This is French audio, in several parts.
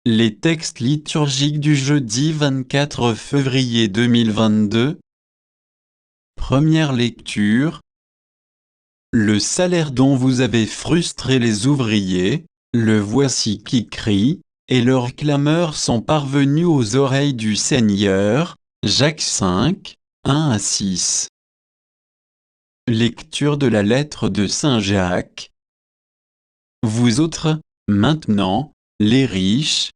Les textes liturgiques du jeudi 24 février 2022. Première lecture. Le salaire dont vous avez frustré les ouvriers, le voici qui crie, et leurs clameurs sont parvenues aux oreilles du Seigneur. Jacques 5, 1 à 6. Lecture de la lettre de Saint Jacques. Vous autres, maintenant, les riches,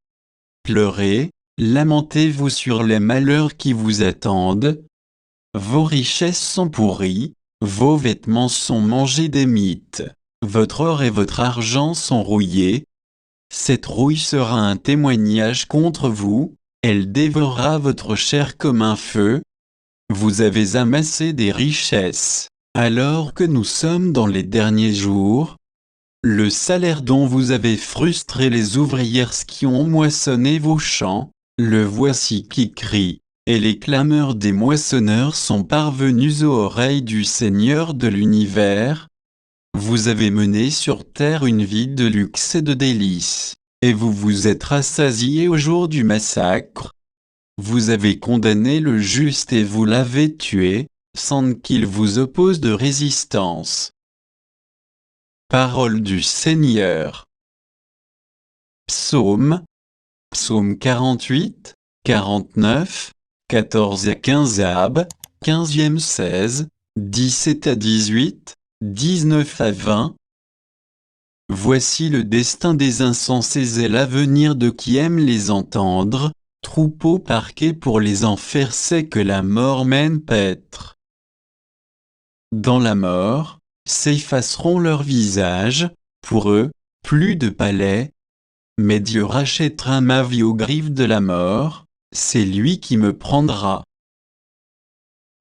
pleurez, lamentez-vous sur les malheurs qui vous attendent. Vos richesses sont pourries, vos vêtements sont mangés des mites, votre or et votre argent sont rouillés. Cette rouille sera un témoignage contre vous, elle dévorera votre chair comme un feu. Vous avez amassé des richesses, alors que nous sommes dans les derniers jours. Le salaire dont vous avez frustré les ouvrières qui ont moissonné vos champs, le voici qui crie, et les clameurs des moissonneurs sont parvenues aux oreilles du Seigneur de l'univers. Vous avez mené sur terre une vie de luxe et de délices, et vous vous êtes rassasiés au jour du massacre. Vous avez condamné le juste et vous l'avez tué, sans qu'il vous oppose de résistance. Parole du Seigneur. Psaume 48, 49, 14 à 15 Ab, 15e 16, 17 à 18, 19 à 20. Voici le destin des insensés et l'avenir de qui aime les entendre, troupeau parqué pour les enfers, c'est que la mort mène paître. Dans la mort, s'effaceront leurs visages, pour eux, plus de palais. Mais Dieu rachètera ma vie aux griffes de la mort, c'est lui qui me prendra.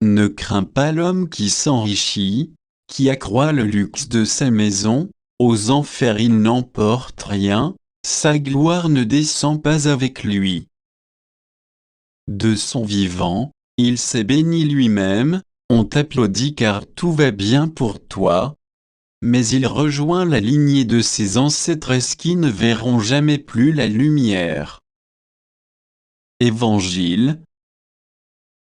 Ne crains pas l'homme qui s'enrichit, qui accroît le luxe de sa maison, aux enfers il n'emporte rien, sa gloire ne descend pas avec lui. De son vivant, il s'est béni lui-même, on t'applaudit car tout va bien pour toi. Mais il rejoint la lignée de ses ancêtres qui ne verront jamais plus la lumière. Évangile.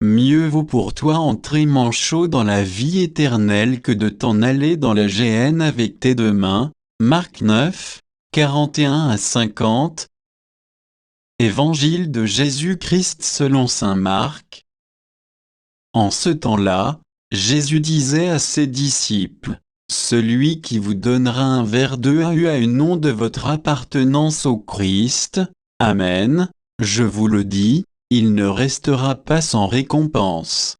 Mieux vaut pour toi entrer manchot dans la vie éternelle que de t'en aller dans la géhenne avec tes deux mains. Marc 9, 41 à 50. Évangile de Jésus-Christ selon saint Marc. En ce temps-là, Jésus disait à ses disciples: celui qui vous donnera un verre d'eau a eu nom de votre appartenance au Christ. Amen, je vous le dis, il ne restera pas sans récompense.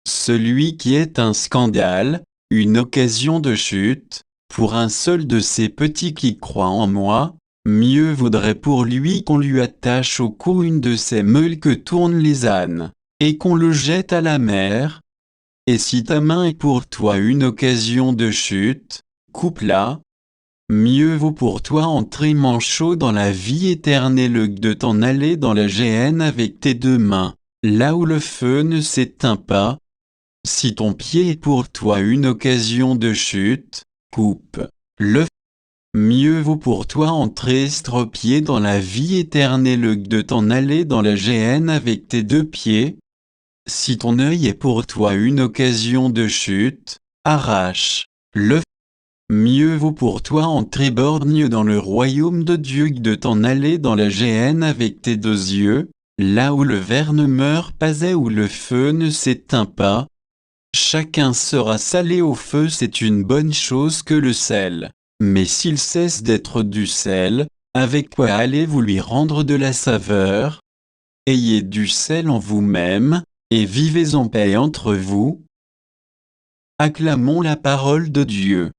Celui qui est un scandale, une occasion de chute, pour un seul de ces petits qui croient en moi, mieux vaudrait pour lui qu'on lui attache au cou une de ces meules que tournent les ânes, et qu'on le jette à la mer. Et si ta main est pour toi une occasion de chute, coupe-la. Mieux vaut pour toi entrer manchot dans la vie éternelle que de t'en aller dans la géhenne avec tes deux mains, là où le feu ne s'éteint pas. Si ton pied est pour toi une occasion de chute, coupe-le. Mieux vaut pour toi entrer estropié dans la vie éternelle que de t'en aller dans la géhenne avec tes deux pieds. Si ton œil est pour toi une occasion de chute, arrache-le. Mieux vaut pour toi entrer borgne dans le royaume de Dieu que de t'en aller dans la géhenne avec tes deux yeux, là où le ver ne meurt pas et où le feu ne s'éteint pas. Chacun sera salé au feu, c'est une bonne chose que le sel. Mais s'il cesse d'être du sel, avec quoi allez-vous lui rendre de la saveur? Ayez du sel en vous-même, et vivez en paix entre vous. Acclamons la parole de Dieu.